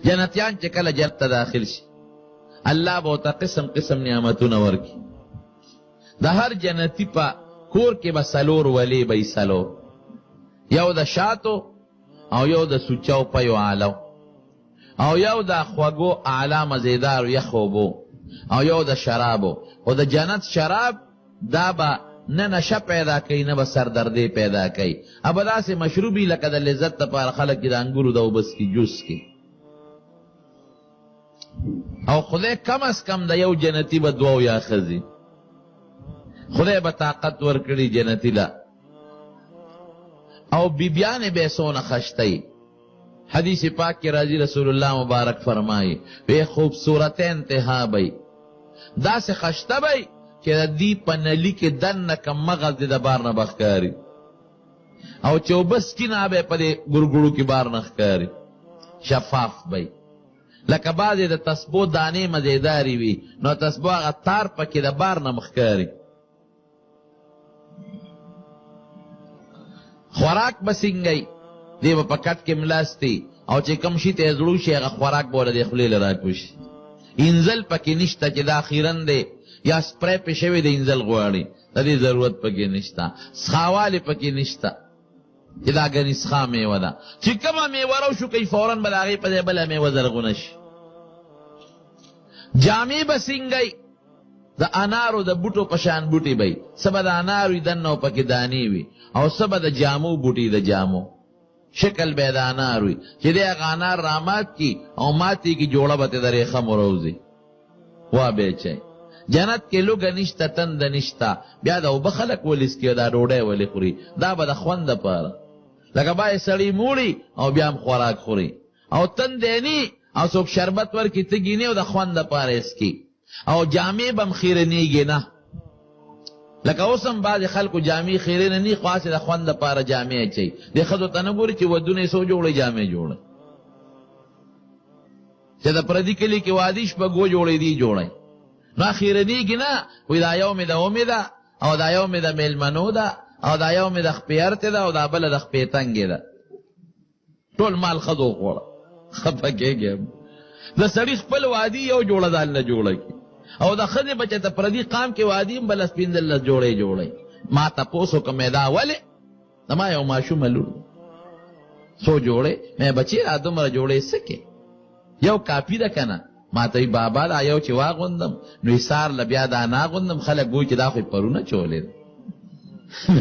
جنتیان چې کله جنت ته داخل شي الله به ورته قسم قسم نعمتونه ورکړي. د هر جنتی په کور کې به 4 ولي به یې 4، یو د شاتو او یو د سوچو پیو آلو او یو د خوږو اعلی مزیدار یخ اوبو او یو د شرابو. او د جنت شراب دا به نه نشه پیدا کوي نه به سردردی پیدا کوي، ابه داسې مشروبي لکه د لذت دپاره خلک چې د انګورو د اوبس کې جوس کې. او خدای کم از کم د یو جنتی به 2 یا ښځې، خدای به طاقت ورکړي جنتی له، او بیبیانې به یې څونه خشتی. حدیث پاک کې راځي رسول الله مبارک فرمایي وی خوبصورت انتها بی داسې خشته بی چې د دې په نلي کې دننه کم مغز د بار نه بخکاري، او چې اوبه سکینه به په دې ګورګوړو کې بار نه ښکاري، شفاف بی لکه بعضې د تسبو دانې مزیداري وي نو تسبو هغه تار پکې د بار نه مخکاري. خوراک به څنګه دی به په کټ کې ملاستی، او چې کم شي ته زړو شي هغه خوراک به له خولې له راکوشي. انزل پکې نشته چې دا خیرن دی یا سپری پې شوی د انزل غواړي، د دې ضرورت پکې نشته. سخاوالی پکې نشته چې دا ګنې سخا میوه ده، چې کومه میوه روشو کوي فوراً به د هغې په ځای بله میوه زرغونه شي. جامې به څنګه د انارو د بوټو په شان بوټي به څه به د انارو وي دننه پکې دانې وي، او څه به د جامو بوټي د جامو شکل به د انار وي چې دی هغه انار رامات کی او ماتی کی جوړه به د ریخم وروځي. وا بیچی جنت کې لوګه نشته تند نشته، بیا د اوبه خلک ولیس کې دا ډوډۍ ولې خوري، دا به د خوند دپاره لکه باید سړی موړي او بیا هم خوراک خوري، او تند نی او څوک شربت ورکړي تږي نه او د خوند دپاره یې څکي، او جامې به هم خیرنېږي نه لکه اوس هم بعضې خلکو جامې خیرنه نی، خو هسې د خوند دپاره جامې اچوي. دې ښځو ته نه ګوري چې ودونه یې څو جوړی جامې جوړی، چې د پردي کلي کې واده شپه ګو جوړی دی جوړی، نو خیرنېږي نه. وایي دا یو مې د اومې ده او دا یو مې د میلمنو ده او دا یو مې د خپې ارتې ده او دا بله د خپې تنګې ده، ټول مال ښځو خوړه. خفه کېږي د سړي خپل وادي یو جوړه ځان نه جوړه کړي، او د ښځې بچه ته پردي قام کې وادي هم بله 15 جوړی. ما تپوس وکړم دا ولې د ما یو ماشومه لور څو جوړې مې بچې را دومره جوړې څه کې یو کافي ده که نه؟ ما ته بابا دا یو چې واغوندم نو ایسار له بیا دا ناغوندم، خلک ګوي چې دا خو یې پرونه چولې ده.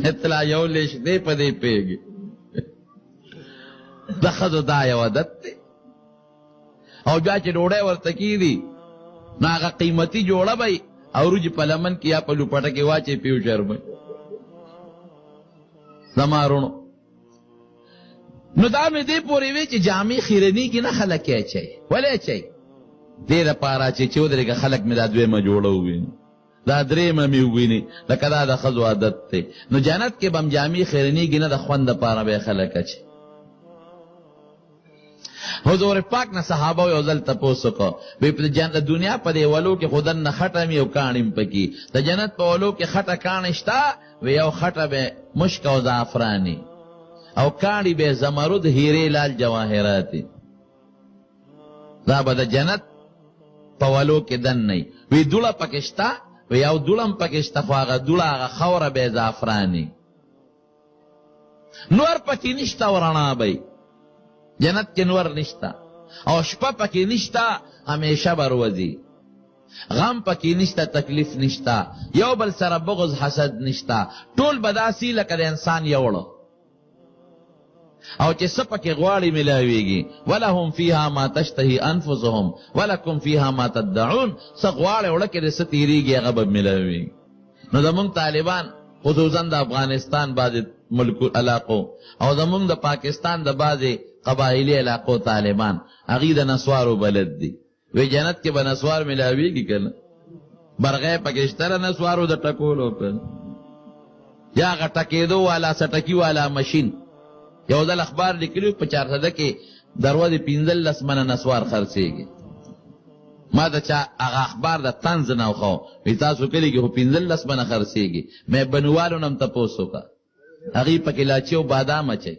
مطلع یو لیش دی په دې پوهېږي. د ښځو دا یو عادت دی، او بیا چې ډوډۍ ورته کېږي نو هغه قیمتي جوړه به او روجي په لمن کې یا په لوپټه کې واچوي پیو شرموي زما رونو. نو دا مې دې پورې وی چې جامې خیرنېږي نه خلک یې اچوي. ولې اچوي؟ دې دپاره چې ودرېږه خلک مې دا 2 جوړه وویني، دا 3 مې وویني، لکه دا د ښځو عادت دی. نو جنت کې به هم جامې خیرنېږي نه، د خوند دپاره به یې خلک اچوي. حضور پاک نه صحابه یو ځل تپوس وکړه وی په د دنیا په دې ولو کې خو دننه خټه مې او کاڼي م پکې، د جنت په ولو کې خټه کاڼي شته وی یو خټه به مشک او زعفراني او کاڼي به زمرد هیرې لال جواهراتي، دا به د جنت په ولو کې دننه وی دوړه پکې شته وی یو دوړه م پکې شته، خو هغه دوړه هغه خوره به زعفراني، نور پکې نشته او رڼا به جنت کې نور نشتا، او شپه پکې نشتا، همیشه بروځي، غم پکې نشتا، تکلیف نشتا، یو بل سره بغض حسد نشتا، ټول به داسې لکه د انسان یوړه، او چې څه پکې غواړي ملاویږي. ولهم فیها ما تشتهي انفسهم ولکم فیها ما تدعون، څه غواړي وړه کې د څه تېرېږي هغه به ملاویږي. نو زمونږ طالبان خصوصا د افغانستان بعضې علاقو او زمونږ د پاکستان د بعضې قبایلی علاقو طالبان هغې د نسوارو بلد دي، وی جنت کې به نسوار ملاویږي که نه؟ برغی پکې شته د نسوارو د ټکولو که نه؟ یا هغه ټکېدو والا سټکي والا مشین یو ځل اخبار لیکلي په 400 کې دروازې 15 منه نسوار خرڅېږي. ما د چا هغه اخبار د طنز نه وخو وی تاسو کلي کې خو 15 منه خرڅېږي. مې بنوالو نه هم تپوس وکړه، هغې پکې لاچي او بادام اچوي.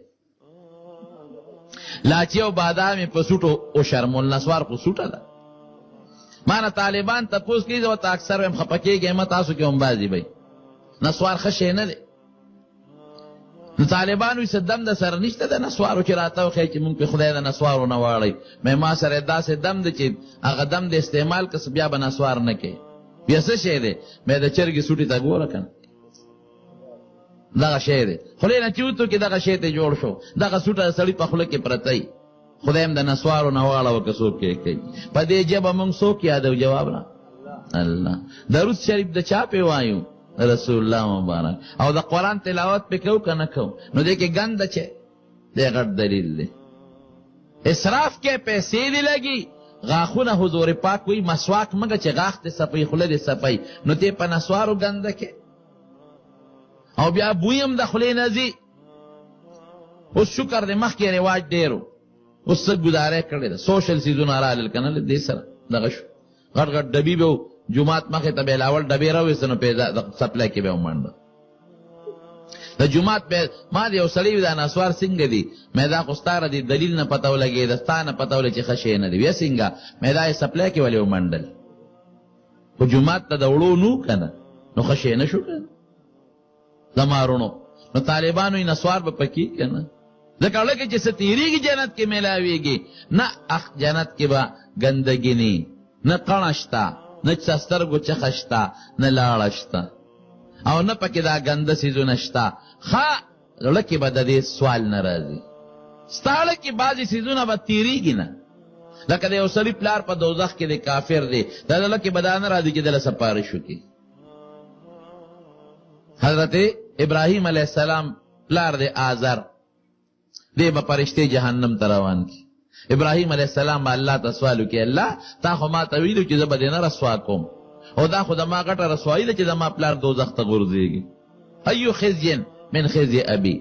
لاچی او بادامی په سوټو او شرمول نسوار په سوټه ده. مانا طالبان تپوس کی او تا اکثر هم خپکیږي ما تاسو کې هم بازي بای نسوار خشه نه دی. نو طالبانو یې دم د سره نشته د نسوارو چې راته وخی چې مونږ په خدای د نسوارو نه واړی مې ما سره داسې دم دی چې هغه دم د استعمال کس بیا به نسوار نه کوي. بیا څه شی دی؟ مې د چرګې سوټي ته ګوره کنه دغه شی دی خولې نه چې وتو کې دغه شی ته جوړ شو دغه سوټه سړي په خوله کې پرتی خدای هم د نسوارو نه واړوه که څوک یې کوي. په دې ژبه مونږ څوک یادو؟ جواب را الله. درود شریف د چا پې وایو؟ رسول الله مبارک. او د قرآن تلاوت پې کوو که نه کوو؟ نو دې کې ګنده چې دی غټ دلیل دی. اسراف کې پیسې دې لګي. غاښونه حضور پاک وی مسواک مګه چې غاښ دې صفی خوله دې صفی نو دې په نسوارو ګنده کې او بیا بوی هم د خولې نه ځي. اوس شکر دې مخکې رواج ډېرو اوس څه ګزاره کړې ده سوشل سیزونه رالل که نه دې سره دغه شو غټ غټ ډبي به و جومات مخې ته به یې لاول ډبې راویسته نو په سپلای کې به یې ومنډه د جومات به ما د یو سړي وي دا نسوار څنګه دي مې دا خو ستا د دلیل نه پته ولګېده ستا نه پته ولګېده چې ښه شی نه دي ویې څنګه مې دا یې سپلای کې ولې ومنډل خو جومات ته د وړو نو که نه نو ښه شی نه شو که زما وروڼو نو طالبانو یې نسوار به پکې که نه ځکه لکه چې څه تېرېږي جنت کې میلاویږي نه اخ جنت کې به ګندګي نه نه قڼه شته نه سترګو چخه شته نه لاړه شته او نه پکې دا ګنده څیزونه شته ښه زړه کې به د دې سوال نه راځي ستا زړه کې بعضې څیزونه به تېرېږي نه لکه د یو سړي پلار په دوزخ کې د کافر دی دا زړه کې به دا نه راځي چې دله سپارش وکړي. حضرت ابراهیم علیه السلام پلار دی آزر دی به فرشتې جهنم ته روان کی. ابراهیم علیه السلام به الله ته سوال وکړي الله تا خو ما ته ویلو چې زه به دې نه رسوا کوم او دا خو زما غټه رسوایي ده چې زما پلار دوزخ ته غورځېږي. ایو خزي من خزي ابي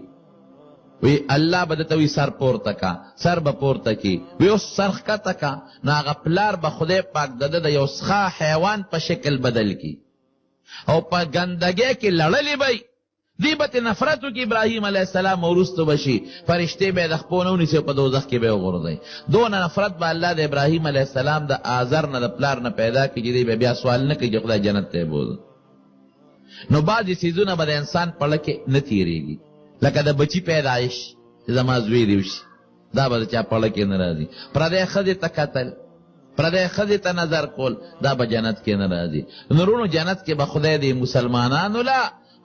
وی الله به درته وي سر پورته کا سر به پورته کی وی اوس سر ښکته کا نو هغه پلار به خدای پاک د ده د یو څښا حیوان په شکل بدل کی او په ګندګۍ کې لړلې به دی به ترې نفرت وکړي ابراهیم علیه السلام وروستو به شي فرشتې به یې د خپو نه ونیسي په دوزخ کې به یې وغورځوي. دونه نفرت به الله د ابراهیم علیه السلام د آزر نه د پلار نه پیدا کړي چې دی به بیا سوال نه کوي چې خدای جنت ته یې بوځه. نو بعضې څیزونه به د انسان په زړه کې نه تېرېږي لکه د بچي پیدایش چې زما زوی دې وشي دا به د چا په زړه کې نه راځي. پردی ښځې ته کتل پردی ښځې ته نظر کول دا به جنت کې نه راځي. نورونو جنت کې به خدای دې مسلمانانو له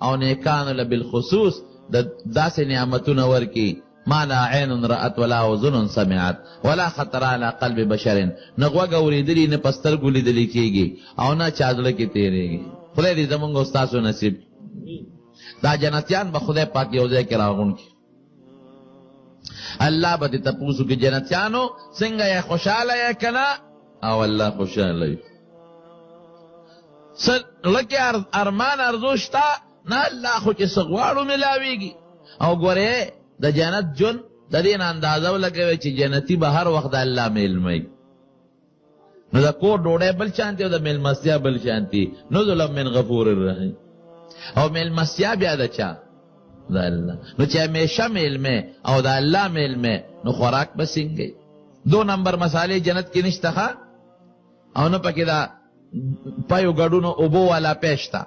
او نیکانو له بالخصوص د داسې نعمتونه ورکي ما لا عین رأت ولا اذن سمعت ولا خطر علی قلب بشر نه غوږ اورېدلي نه په سترګو لیدلی کېږي او نه چا زړه کې تېرېږي. خدای دې زمونږ او ستاسو نصیب دا جنتیان به خدای پاک یو ځای کې راغونډ کړي. الله به دې تپوس وکړي جنتیانو څنګه یې خوشحاله یې که نه او الله خوشحاله وي. څه زړه کې ارمان ارزو شته نه الله خو چې څه غواړو میلاویږي. او ګورې د جنت جون د دې نه اندازه ولګوئ چې جنتي به هر وخت د الله میلمه نو د کور ډوډۍ بل شانتي او د میلمستیا بل شانتي نزلا من غفور الرحیم او میلمستیا بیا د چا د الله نو چې همیشه میلمه او د الله میلمه نو خوراک به څنګه 2 نمبر مسالې جنت کې نشته ښه او نه پکې دا پایو ګډونو اوبو والا پیشتا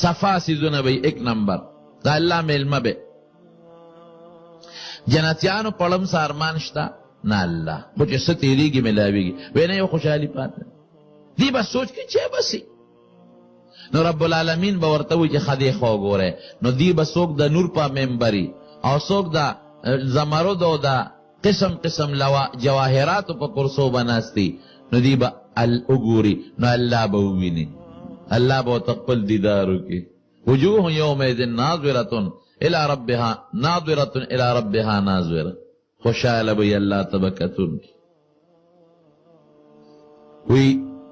صفا سیزونه به 1 نمبر دا الله میلمه به جنتیانو پړم سارمان شتا نه الله خو چې څه تېرېږي میلاویږي وی نه یو خوشحالي پاته دی به سوچ کې چې بسي نو رب العالمین به ورته وي چې خدای خوا ګوره نو دی به څوک د نور په ممبري او څوک د زمرد او د قسم قسم جواهراتو په کرسو به ناستی نو دی به وګوري نو الله به وویني الله به تقبل دیدار وکړي. وجوه یومئذ ناظرة الى ربها ناظرة الى ربها ناظرة خوشحاله به الله تبکتون کی. وی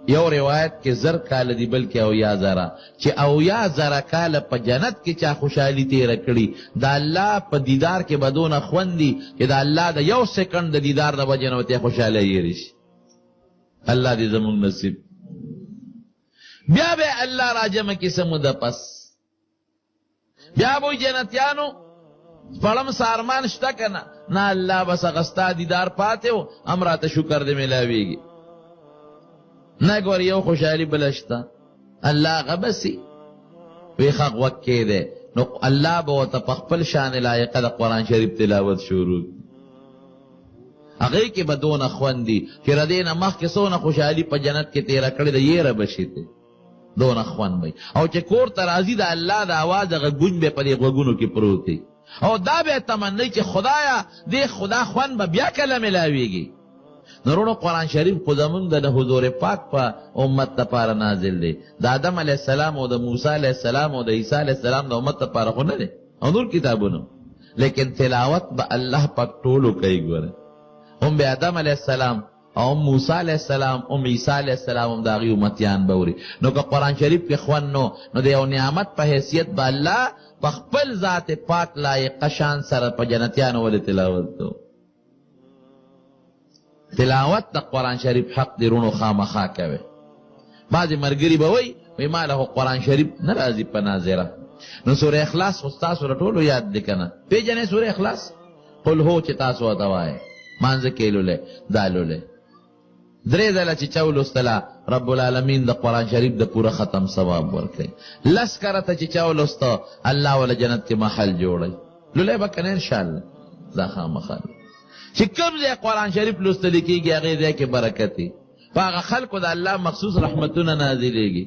یو روایت کې 1000 کال دی بلکې او یا زره چې او یا زره کال په جنت کې چا خوشحالي تیر کړي دا الله په دیدار کې بدون خوندي چې دا الله د 1 سکند د دیدار د وجه نه ته خوشاله یې شي. الله دې زموږ نصیب. بیا به الله راجمه کې سمو د پس بیا به جنتیانو پړم سارمان شته کنه نه الله بس غستا دیدار پاتې و امراته شکر دې ملاویږي نه ګور یو خوشحالي بلشته الله غبسي وی خق وکې ده نو الله به ورته په خپل شان لایقه د قرآن شریف تلاوت شروع هغې کې به دونه خوندي چې ردې نه مخکې څونه خوشحالي په جنت کې تېره کړې ده یېره به شي ته دونه خوند به او چې کور ته راځي د الله د اواز هغه ګونج به په دې غوږونو کې پروت دی او دا به تمنی چې خدایا دې خدا خوند به بیا کله ملاویږي نو وروڼو قرآن شریف خو زمونږ د حضور پاک په امت دپاره نازل دی د آدم علیه السلام او د موسی علیه السلام او د عیسی علیه السلام د امت دپاره خو نه دی او نور کتابونه لیکن تلاوت به الله پاک ټولو کوي ګوره هم به آدم علیه السلام او موسی علیه السلام او عیسی علیه السلام هم د هغې امتیان به وري نو که قرآن شریف کې خوند نو د یو نعمت په حیثیت به الله په خپل ذات پاک لایقه شان سره په جنتیانو ولې تلاوت کو تلاوت د قرآن شریف حق دی رونو خامخا کوي بعضې ملګري به وایي ما له قرآن شریف نه راځي په ناظره نو سورې اخلاص خو ستاسو له ټولو یاد دی که نه پېژنئ سورې اخلاص قل هو چې تاسو ورته وایئ مانځه کې لولئ دا لولئ درې ځله چې چا ولوستله رب العالمین د قرآن شریف د پوره ختم ثواب ورکوي لس کرته چې چا ولوسته الله وله جنت کې محل جوړوي لولئ به که نه انشاءالله دا خامخا چې کوم ځای قرآن شریف لوستلی کېږي هغې ځای کې برکت وي په هغه خلکو د الله مخصوص رحمتونه نازلېږي